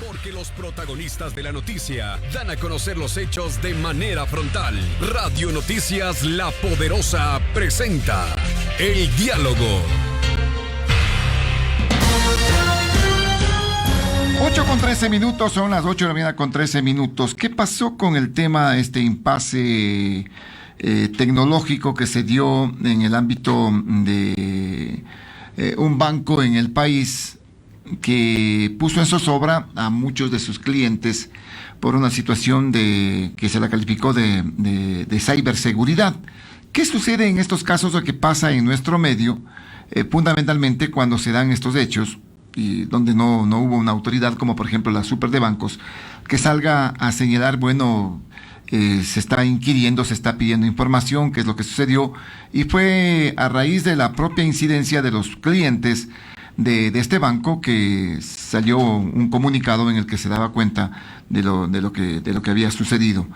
Porque los protagonistas de la noticia dan a conocer los hechos de manera frontal. Radio Noticias La Poderosa presenta El Diálogo. 8:13, son las 8 de la mañana con 13 minutos. ¿Qué pasó con el tema, este impasse tecnológico que se dio en el ámbito de un banco en el país que puso en zozobra a muchos de sus clientes por una situación que se la calificó de ciberseguridad? ¿Qué sucede en estos casos o qué pasa en nuestro medio, fundamentalmente cuando se dan estos hechos y donde no hubo una autoridad como por ejemplo la Super de Bancos que salga a señalar, bueno, se está inquiriendo, se está pidiendo información, qué es lo que sucedió? Y fue a raíz de la propia incidencia de los clientes de este banco que salió un comunicado en el que se daba cuenta de lo que había sucedido.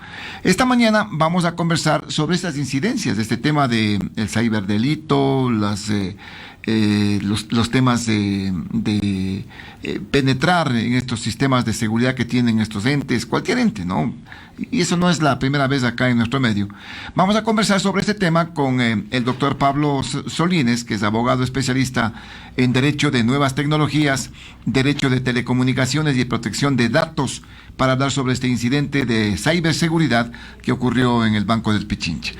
Esta mañana vamos a conversar sobre estas incidencias, de este tema del ciberdelito, los temas de penetrar en estos sistemas de seguridad que tienen estos entes, cualquier ente, ¿no? Y eso no es la primera vez acá en nuestro medio. Vamos a conversar sobre este tema con el doctor Pablo Solines, que es abogado especialista en Derecho de Nuevas Tecnologías, Derecho de Telecomunicaciones y Protección de Datos, para hablar sobre este incidente de ciberseguridad que ocurrió en el Banco del Pichincha.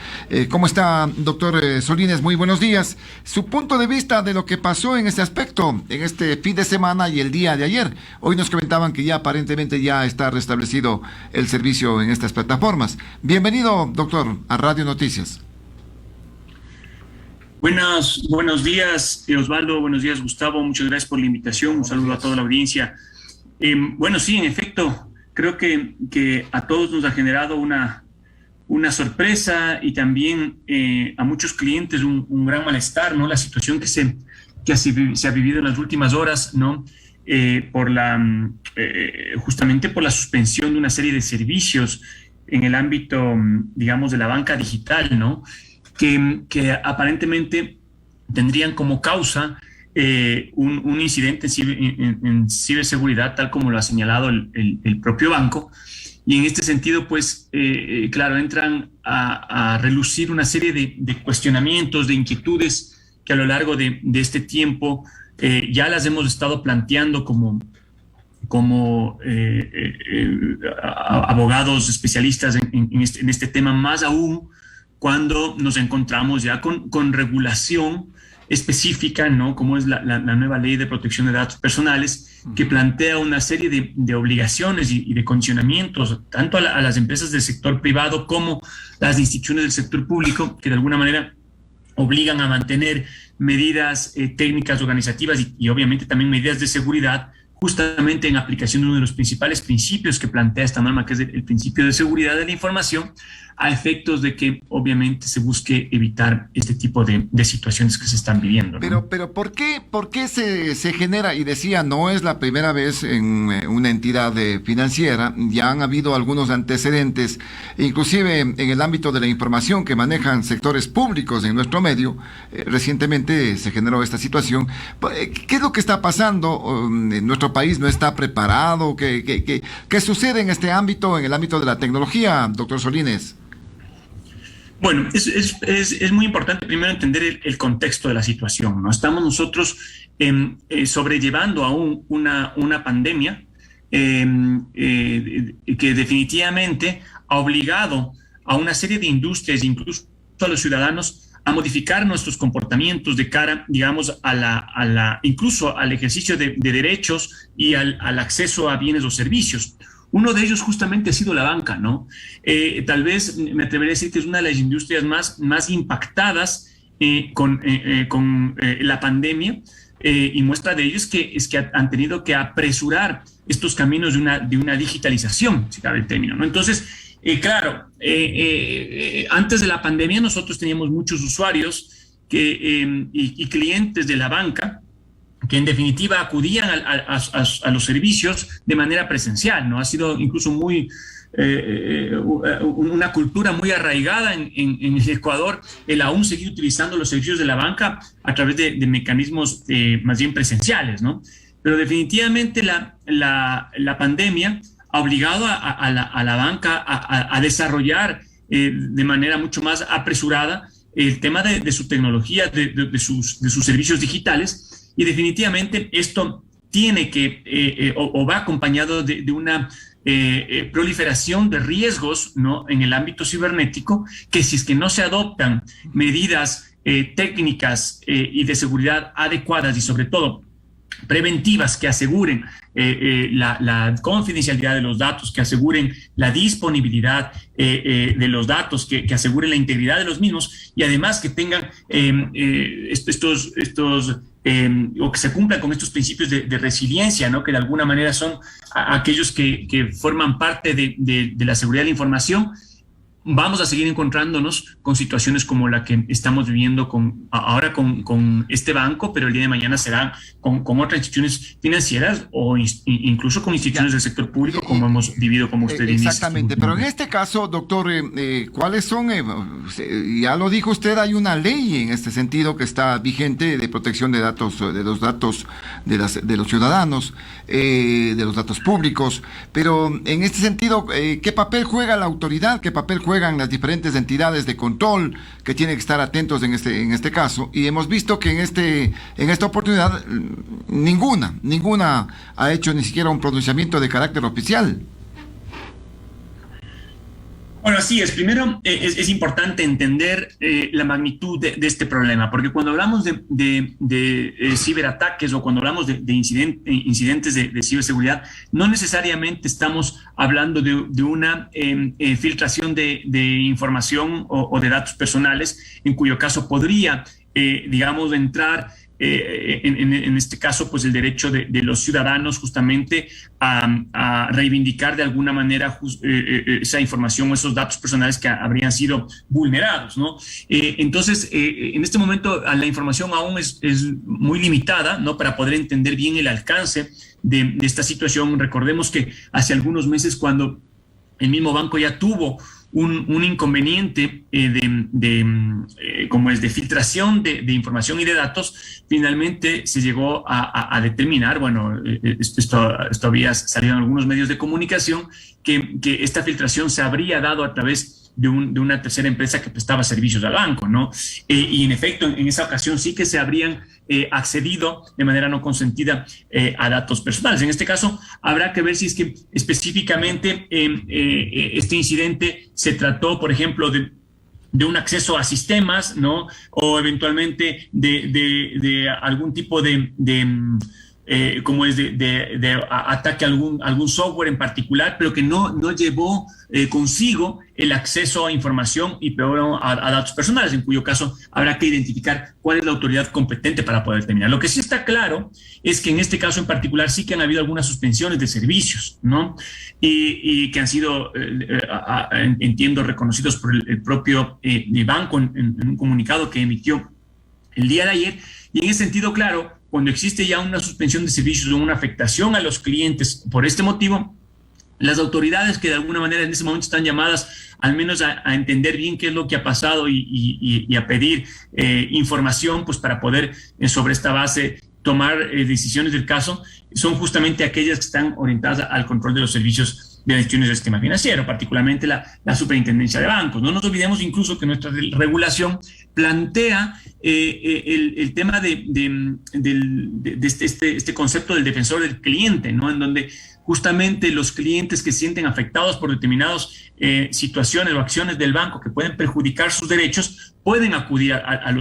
¿Cómo está, doctor Solines? Muy buenos días. Su punto de vista de lo que pasó en este aspecto, en este fin de semana y el día de ayer. Hoy nos comentaban que ya aparentemente ya está restablecido el servicio en estas plataformas. Bienvenido, doctor, a Radio Noticias. Buenos días, Osvaldo. Buenos días, Gustavo. Muchas gracias por la invitación. Un saludo a toda la audiencia. Bueno, sí, en efecto, creo que a todos nos ha generado una sorpresa y también a muchos clientes un gran malestar, ¿no? La situación que se ha vivido en las últimas horas, ¿no? Justamente por la suspensión de una serie de servicios en el ámbito, digamos, de la banca digital, ¿no? Que aparentemente tendrían como causa un incidente en ciberseguridad, tal como lo ha señalado el propio banco. Y en este sentido, pues, claro, entran a relucir una serie de cuestionamientos, de inquietudes que a lo largo de este tiempo ya las hemos estado planteando como abogados especialistas en este tema, más aún cuando nos encontramos ya con regulación específica, ¿no? Como es la nueva ley de protección de datos personales, que plantea una serie de obligaciones y de condicionamientos, tanto a las empresas del sector privado como las instituciones del sector público, que de alguna manera obligan a mantener medidas técnicas organizativas y obviamente también medidas de seguridad, justamente en aplicación de uno de los principales principios que plantea esta norma, que es el principio de seguridad de la información, a efectos de que obviamente se busque evitar este tipo de situaciones que se están viviendo, ¿no? Pero ¿por qué se genera? Y decía, no es la primera vez en una entidad financiera, ya han habido algunos antecedentes, inclusive en el ámbito de la información que manejan sectores públicos en nuestro medio. Recientemente se generó esta situación. ¿Qué es lo que está pasando? ¿Nuestro país no está preparado? ¿Qué sucede en este ámbito, en el ámbito de la tecnología, doctor Solines? Bueno, es muy importante primero entender el contexto de la situación, ¿no? Estamos nosotros sobrellevando aún una pandemia que definitivamente ha obligado a una serie de industrias, incluso a los ciudadanos, a modificar nuestros comportamientos de cara, digamos, incluso al ejercicio de derechos y al acceso a bienes o servicios. Uno de ellos justamente ha sido la banca, ¿no? Tal vez me atrevería a decir que es una de las industrias más impactadas con la pandemia, y muestra de ello es que han tenido que apresurar estos caminos de una digitalización, si cabe el término, ¿no? Entonces, claro, antes de la pandemia nosotros teníamos muchos usuarios y clientes de la banca que en definitiva acudían a los servicios de manera presencial, ¿no? Ha sido incluso una cultura muy arraigada en el Ecuador, el aún seguir utilizando los servicios de la banca a través de mecanismos más bien presenciales, ¿no? pero definitivamente la pandemia ha obligado a la banca a desarrollar de manera mucho más apresurada el tema de su tecnología, de sus servicios digitales, y definitivamente esto tiene que o va acompañado de una proliferación de riesgos, ¿no?, en el ámbito cibernético, que si es que no se adoptan medidas técnicas y de seguridad adecuadas y sobre todo preventivas que aseguren la confidencialidad de los datos, que aseguren la disponibilidad de los datos, que aseguren la integridad de los mismos, y además que tengan o que se cumplan con estos principios de resiliencia, ¿no?, que de alguna manera son aquellos que forman parte de la seguridad de la información. Vamos a seguir encontrándonos con situaciones como la que estamos viviendo ahora con este banco, pero el día de mañana será con otras instituciones financieras o incluso con instituciones del sector público, como hemos vivido, como usted dice. Exactamente, pero en este caso, doctor, ¿cuáles son? Ya lo dijo usted, hay una ley en este sentido que está vigente de protección de datos, de los datos de los ciudadanos, de los datos públicos, pero en este sentido, ¿qué papel juega la autoridad? ¿Qué papel juegan las diferentes entidades de control que tienen que estar atentos en este caso? Y hemos visto que en esta oportunidad ninguna ha hecho ni siquiera un pronunciamiento de carácter oficial. Bueno, así es. Primero, es importante entender la magnitud de este problema, porque cuando hablamos de ciberataques o cuando hablamos de incidentes de ciberseguridad, no necesariamente estamos hablando de una filtración de información o de datos personales, en cuyo caso podría, entrar en este caso, pues el derecho de los ciudadanos justamente a reivindicar de alguna manera esa información o esos datos personales que habrían sido vulnerados, ¿no? Entonces, en este momento la información aún es muy limitada, ¿no?, para poder entender bien el alcance de esta situación. Recordemos que hace algunos meses, cuando el mismo banco ya tuvo un inconveniente de filtración de información y de datos, finalmente se llegó a determinar, esto había salido en algunos medios de comunicación, que esta filtración se habría dado a través de una tercera empresa que prestaba servicios al banco, ¿no? Y en efecto, en esa ocasión sí que se habrían accedido de manera no consentida a datos personales. En este caso, habrá que ver si es que específicamente este incidente se trató, por ejemplo, de un acceso a sistemas, ¿no?, o eventualmente de algún tipo de ataque a algún software en particular, pero que no llevó consigo el acceso a información y peor a datos personales, en cuyo caso habrá que identificar cuál es la autoridad competente para poder determinar. Lo que sí está claro es que en este caso en particular sí que han habido algunas suspensiones de servicios, ¿no?, y que han sido, entiendo, reconocidos por el propio banco en un comunicado que emitió el día de ayer. Y en ese sentido, claro, cuando existe ya una suspensión de servicios o una afectación a los clientes por este motivo, las autoridades que de alguna manera en ese momento están llamadas al menos a entender bien qué es lo que ha pasado y a pedir información, pues para poder sobre esta base tomar decisiones del caso, son justamente aquellas que están orientadas al control de los servicios de las instituciones del sistema financiero, particularmente la superintendencia de bancos. No nos olvidemos incluso que nuestra regulación plantea el tema de este concepto del defensor del cliente, ¿no?, en donde justamente los clientes que se sienten afectados por determinadas situaciones o acciones del banco que pueden perjudicar sus derechos, pueden acudir a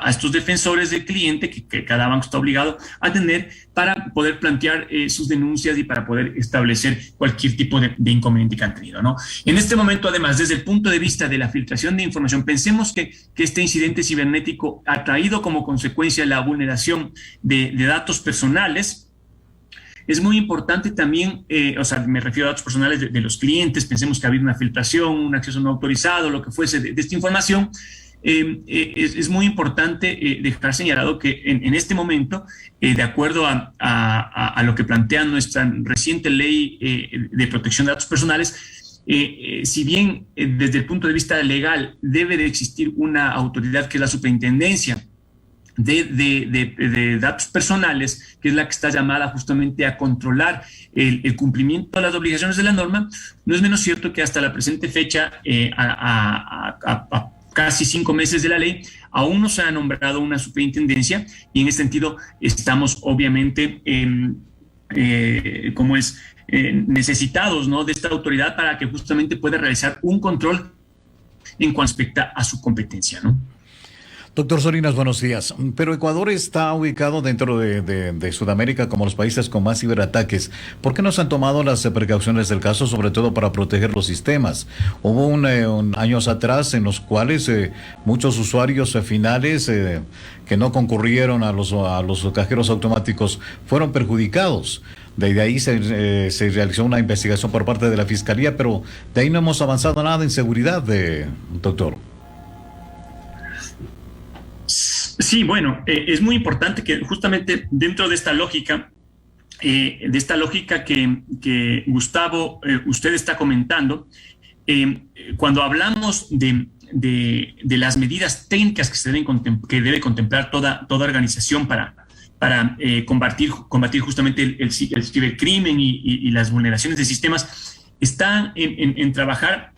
estos defensores del cliente que cada banco está obligado a tener para poder plantear sus denuncias y para poder establecer cualquier tipo de inconveniente que han tenido, ¿no? En este momento, además, desde el punto de vista de la filtración de información, pensemos que este incidente cibernético ha traído como consecuencia la vulneración de datos personales. Es muy importante también, me refiero a datos personales de los clientes. Pensemos que ha habido una filtración, un acceso no autorizado, lo que fuese de esta información. Es muy importante dejar señalado que en este momento, de acuerdo a lo que plantea nuestra reciente ley de protección de datos personales, si bien desde el punto de vista legal debe de existir una autoridad que es la superintendencia de datos personales, que es la que está llamada justamente a controlar el cumplimiento de las obligaciones de la norma, no es menos cierto que hasta la presente fecha, a casi 5 meses de la ley, aún no se ha nombrado una superintendencia, y en ese sentido estamos obviamente necesitados, ¿no?, de esta autoridad para que justamente pueda realizar un control en cuanto respecta a su competencia, ¿no? Doctor Sorinas, buenos días. Pero Ecuador está ubicado dentro de Sudamérica como los países con más ciberataques. ¿Por qué no se han tomado las precauciones del caso, sobre todo para proteger los sistemas? Hubo años atrás en los cuales muchos usuarios finales que no concurrieron a los cajeros automáticos fueron perjudicados. De ahí se realizó una investigación por parte de la Fiscalía, pero de ahí no hemos avanzado nada en seguridad, doctor. Sí, bueno, es muy importante que justamente dentro de esta lógica que Gustavo, usted está comentando, cuando hablamos de las medidas técnicas que debe contemplar toda organización para combatir justamente el cibercrimen y las vulneraciones de sistemas, están en trabajar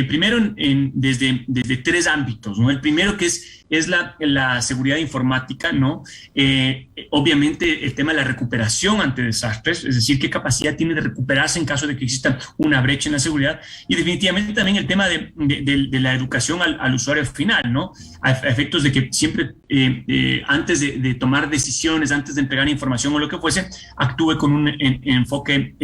primero desde 3 ámbitos, ¿no? El primero que es la seguridad informática, ¿no? Obviamente el tema de la recuperación ante desastres, es decir, qué capacidad tiene de recuperarse en caso de que exista una brecha en la seguridad, y definitivamente también el tema de la educación al usuario final, ¿no? A efectos de que siempre antes de tomar decisiones, antes de entregar información o lo que fuese, actúe con un enfoque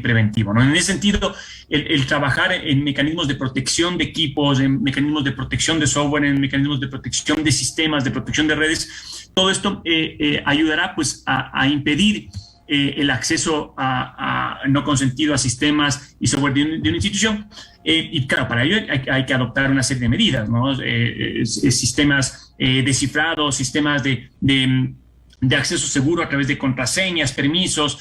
preventivo, ¿no? En ese sentido, el trabajar en mecanismos de protección de equipos, en mecanismos de protección de software, en mecanismos de protección de sistemas, de protección de redes, todo esto ayudará pues a impedir el acceso no consentido a sistemas y software de una institución. Y claro, para ello hay que adoptar una serie de medidas, ¿no? Sistemas de cifrado, sistemas de acceso seguro a través de contraseñas, permisos,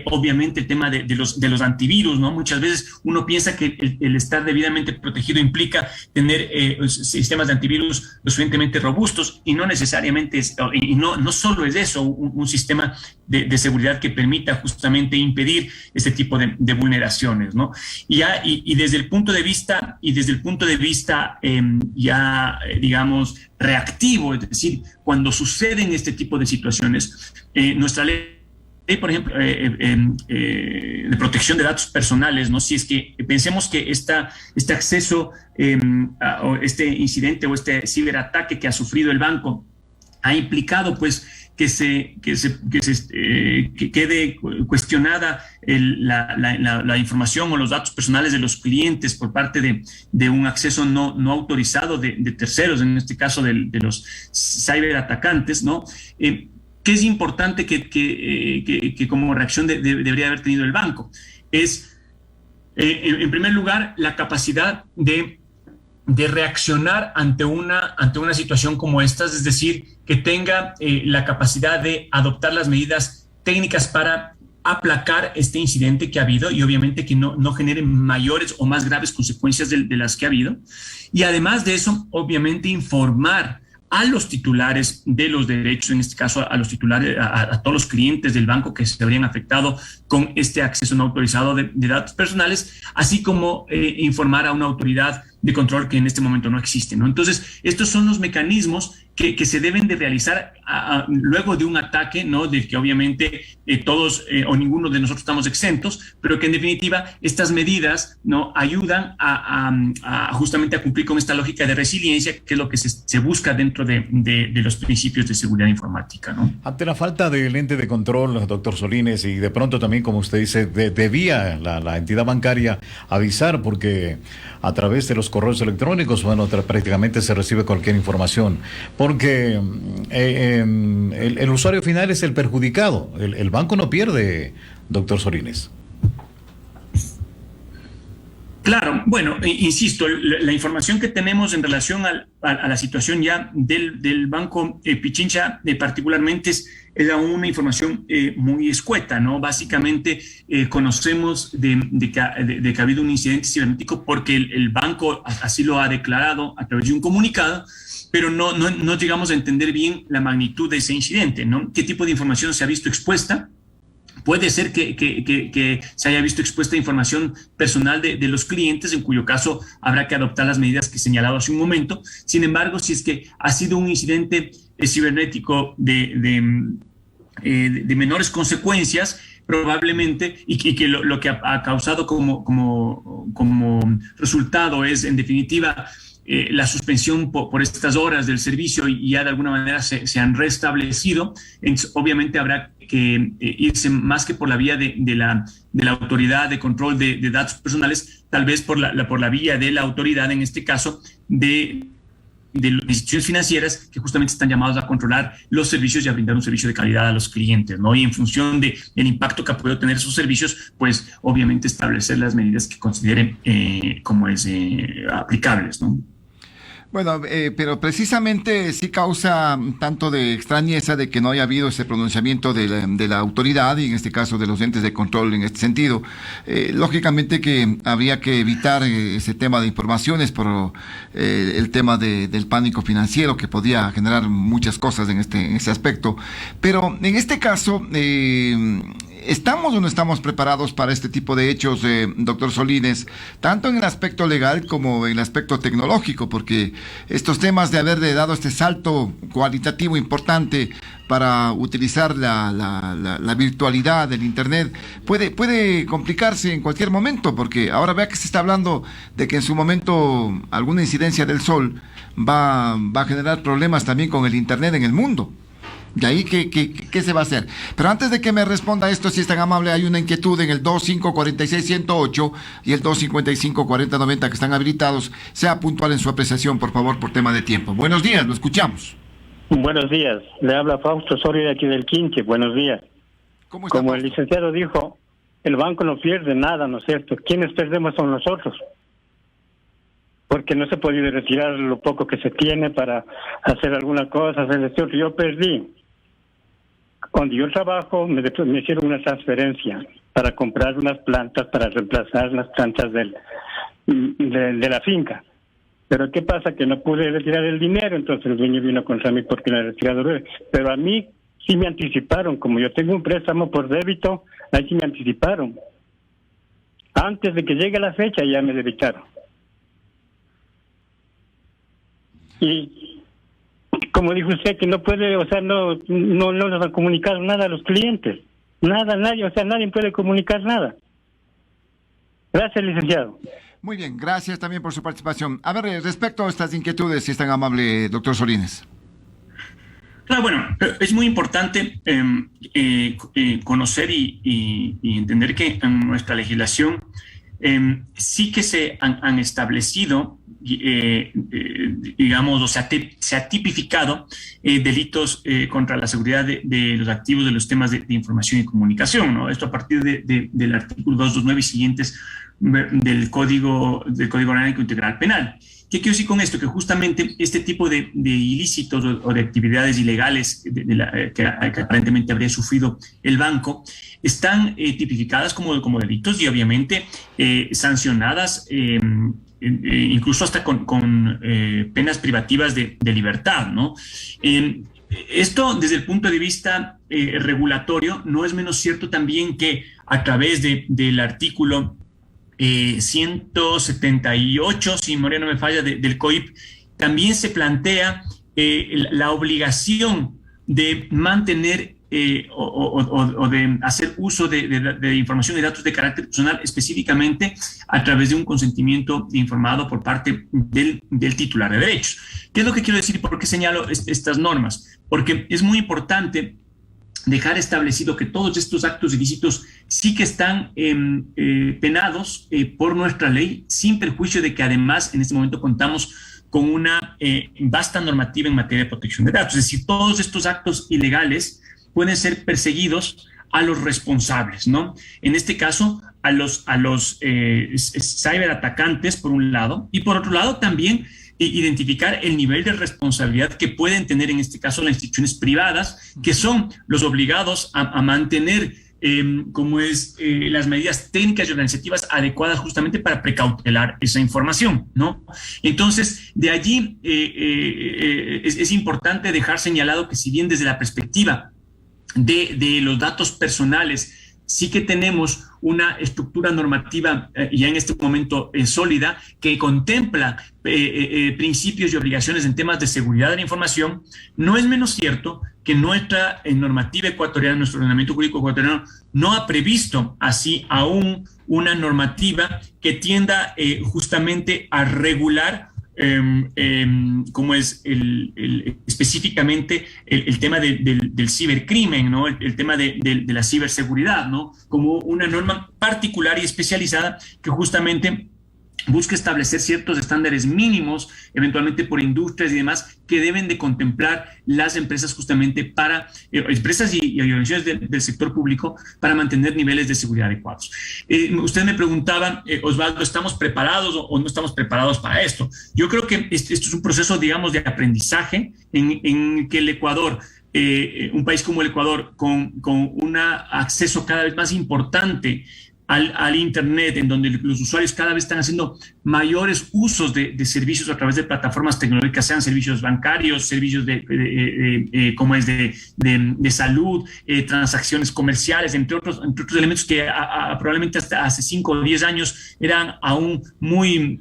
obviamente el tema de los antivirus, ¿no? Muchas veces uno piensa que el estar debidamente protegido implica tener sistemas de antivirus lo suficientemente robustos, y no necesariamente no solo es eso, un sistema de seguridad que permita justamente impedir este tipo de vulneraciones, ¿no? Y desde el punto de vista, digamos, reactivo, es decir, cuando suceden este tipo de situaciones, nuestra ley, por ejemplo, de protección de datos personales, ¿no? Si es que pensemos que este acceso, o este incidente o este ciberataque que ha sufrido el banco ha implicado, pues, que quede cuestionada la información o los datos personales de los clientes por parte de un acceso no autorizado de terceros, en este caso de los ciberatacantes, ¿no? ¿Qué es importante que como reacción debería haber tenido el banco? Es, en primer lugar, la capacidad de reaccionar ante una situación como esta, es decir, que tenga la capacidad de adoptar las medidas técnicas para aplacar este incidente que ha habido, y obviamente que no genere mayores o más graves consecuencias de las que ha habido. Y además de eso, obviamente informar a los titulares de los derechos, en este caso a los titulares, a todos los clientes del banco que se habrían afectado con este acceso no autorizado de datos personales, así como informar a una autoridad de control que en este momento no existe, ¿no? Entonces, estos son los mecanismos que se deben de realizar luego de un ataque, ¿no? Del que obviamente todos o ninguno de nosotros estamos exentos, pero que en definitiva estas medidas, ¿no?, ayudan justamente a cumplir con esta lógica de resiliencia, que es lo que se busca dentro de los principios de seguridad informática, ¿no? Ante la falta del ente de control, doctor Solines, y de pronto también, como usted dice, debía la entidad bancaria avisar, porque a través de los correos electrónicos, bueno, prácticamente se recibe cualquier información, porque el usuario final es el perjudicado, el banco no pierde, doctor Solines. Claro, bueno, insisto, la información que tenemos en relación a la situación ya del Banco Pichincha particularmente es aún una información muy escueta, ¿no? Básicamente conocemos de que ha habido un incidente cibernético porque el banco así lo ha declarado a través de un comunicado, pero no llegamos a entender bien la magnitud de ese incidente, ¿no? ¿Qué tipo de información se ha visto expuesta? Puede ser que se haya visto expuesta información personal de los clientes, en cuyo caso habrá que adoptar las medidas que he señalado hace un momento. Sin embargo, si es que ha sido un incidente cibernético de menores consecuencias, probablemente, y que lo que ha causado como resultado es, en definitiva, la suspensión por estas horas del servicio y ya de alguna manera se han restablecido. Entonces, obviamente habrá que irse más que por la vía de la autoridad de control de datos personales, tal vez por la vía de la autoridad, en este caso, de las instituciones financieras que justamente están llamados a controlar los servicios y a brindar un servicio de calidad a los clientes, ¿no? Y en función del impacto que pueden tener esos servicios, pues obviamente establecer las medidas que consideren aplicables, ¿no? Bueno, pero precisamente sí causa tanto de extrañeza de que no haya habido ese pronunciamiento de la autoridad y en este caso de los entes de control en este sentido. Lógicamente que habría que evitar ese tema de informaciones por el tema del pánico financiero que podía generar muchas cosas en ese aspecto. Pero en este caso, ¿estamos o no estamos preparados para este tipo de hechos, doctor Solines, tanto en el aspecto legal como en el aspecto tecnológico? Porque estos temas de haberle dado este salto cualitativo importante para utilizar la virtualidad del Internet puede complicarse en cualquier momento, porque ahora vea que se está hablando de que en su momento alguna incidencia del sol va a generar problemas también con el Internet en el mundo. ¿De ahí qué se va a hacer? Pero antes de que me responda esto, si es tan amable, hay una inquietud en el 2546-108 y el 255-4090 que están habilitados. Sea puntual en su apreciación, por favor, por tema de tiempo. Buenos días, lo escuchamos. Buenos días, le habla Fausto Soria de aquí del Quinche. Buenos días. ¿Cómo está, Como Fausto? el licenciado dijo, el banco no pierde nada, ¿no es cierto? ¿Quiénes perdemos son nosotros? Porque no se ha podido retirar lo poco que se tiene para hacer alguna cosa, hacer esto. Yo perdí. Cuando yo trabajo, me hicieron una transferencia para comprar unas plantas para reemplazar las plantas de la finca. Pero ¿qué pasa? Que no pude retirar el dinero, entonces el dueño vino contra mí porque la he retirado. Pero a mí sí me anticiparon, como yo tengo un préstamo por débito, ahí sí me anticiparon. Antes de que llegue la fecha ya me debitaron. Y como dijo usted, que no puede, o sea, no nos han comunicado nada a los clientes. Nada, nadie, o sea, nadie puede comunicar nada. Gracias, licenciado. Muy bien, gracias también por su participación. A ver, respecto a estas inquietudes, si es tan amable, doctor Solines. Bueno, es muy importante conocer y entender que en nuestra legislación sí que se han establecido, digamos, o sea, se ha tipificado delitos contra la seguridad de los activos de los temas de información y comunicación, ¿no? Esto a partir del artículo 229 y siguientes del Código Orgánico Integral Penal. ¿Qué quiero decir con esto? Que justamente este tipo de ilícitos o de actividades ilegales que aparentemente habría sufrido el banco están tipificadas como delitos y obviamente sancionadas incluso hasta con penas privativas de libertad, ¿no? Esto desde el punto de vista regulatorio no es menos cierto también que a través del artículo 178, si memoria no me falla, del COIP, también se plantea la obligación de mantener o de hacer uso de información y datos de carácter personal específicamente a través de un consentimiento informado por parte del titular de derechos. ¿Qué es lo que quiero decir y por qué señalo estas normas? Porque es muy importante dejar establecido que todos estos actos ilícitos sí que están penados por nuestra ley, sin perjuicio de que además en este momento contamos con una vasta normativa en materia de protección de datos. Es decir, todos estos actos ilegales pueden ser perseguidos a los responsables, ¿no? En este caso, a los ciberatacantes, por un lado, y por otro lado también identificar el nivel de responsabilidad que pueden tener en este caso las instituciones privadas, que son los obligados a mantener las medidas técnicas y organizativas adecuadas justamente para precautelar esa información, ¿no? Entonces, de allí es importante dejar señalado que si bien desde la perspectiva de los datos personales sí que tenemos una estructura normativa ya en este momento sólida que contempla principios y obligaciones en temas de seguridad de la información, no es menos cierto que nuestra normativa ecuatoriana, nuestro ordenamiento jurídico ecuatoriano, no ha previsto así aún una normativa que tienda justamente a regular como es específicamente el tema del cibercrimen, ¿no? El tema de la ciberseguridad, ¿no? Como una norma particular y especializada que justamente busca establecer ciertos estándares mínimos, eventualmente por industrias y demás, que deben de contemplar las empresas justamente para, empresas y organizaciones del sector público para mantener niveles de seguridad adecuados. Usted me preguntaba, Osvaldo, ¿estamos preparados o no estamos preparados para esto? Yo creo que esto es un proceso, digamos, de aprendizaje en que el Ecuador, un país como el Ecuador, con un acceso cada vez más importante al Internet, en donde los usuarios cada vez están haciendo mayores usos de servicios a través de plataformas tecnológicas, sean servicios bancarios, servicios de salud, transacciones comerciales, entre otros elementos que probablemente hasta hace 5 o 10 años eran aún muy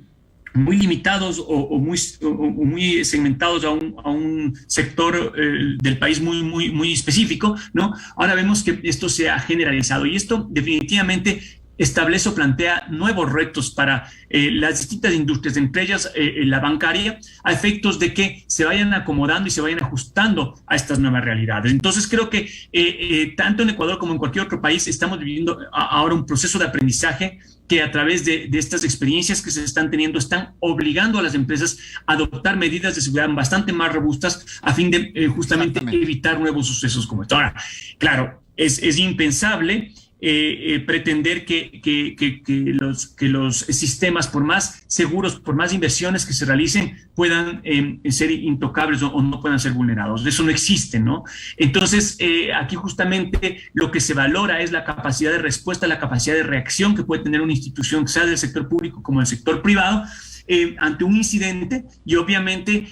limitados o muy segmentados a un sector del país muy específico, ¿no? Ahora vemos que esto se ha generalizado y esto definitivamente establece o plantea nuevos retos para las distintas industrias, entre ellas la bancaria, a efectos de que se vayan acomodando y se vayan ajustando a estas nuevas realidades. Entonces creo que tanto en Ecuador como en cualquier otro país estamos viviendo ahora un proceso de aprendizaje que a través de estas experiencias que se están teniendo están obligando a las empresas a adoptar medidas de seguridad bastante más robustas a fin de justamente evitar nuevos sucesos como esto. Ahora, claro, es impensable pretender que los sistemas, por más seguros, por más inversiones que se realicen, puedan ser intocables o no puedan ser vulnerados. Eso no existe, ¿no? Entonces, aquí justamente lo que se valora es la capacidad de respuesta, la capacidad de reacción que puede tener una institución, sea del sector público como del sector privado, ante un incidente y obviamente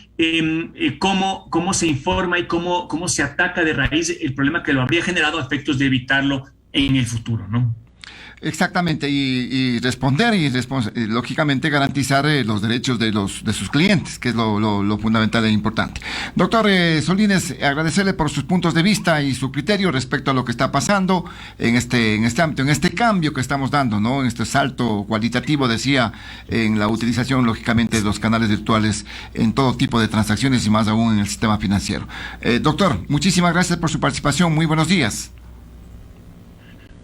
cómo se informa y cómo se ataca de raíz el problema que lo habría generado a efectos de evitarlo en el futuro, ¿no? Exactamente, y responder y lógicamente garantizar los derechos de sus clientes, que es lo fundamental e importante. Doctor Solínez, agradecerle por sus puntos de vista y su criterio respecto a lo que está pasando en este ámbito, en este cambio que estamos dando, ¿no? En este salto cualitativo, decía, en la utilización, lógicamente, de los canales virtuales en todo tipo de transacciones y más aún en el sistema financiero. Doctor, muchísimas gracias por su participación. Muy buenos días.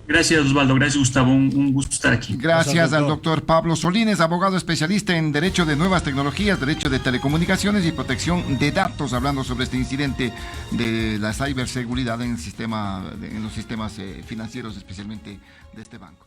Gracias, Osvaldo. Gracias, Gustavo. Un gusto estar aquí. Gracias al doctor Pablo Solínez, abogado especialista en Derecho de Nuevas Tecnologías, Derecho de Telecomunicaciones y Protección de Datos, hablando sobre este incidente de la ciberseguridad en los sistemas financieros, especialmente de este banco.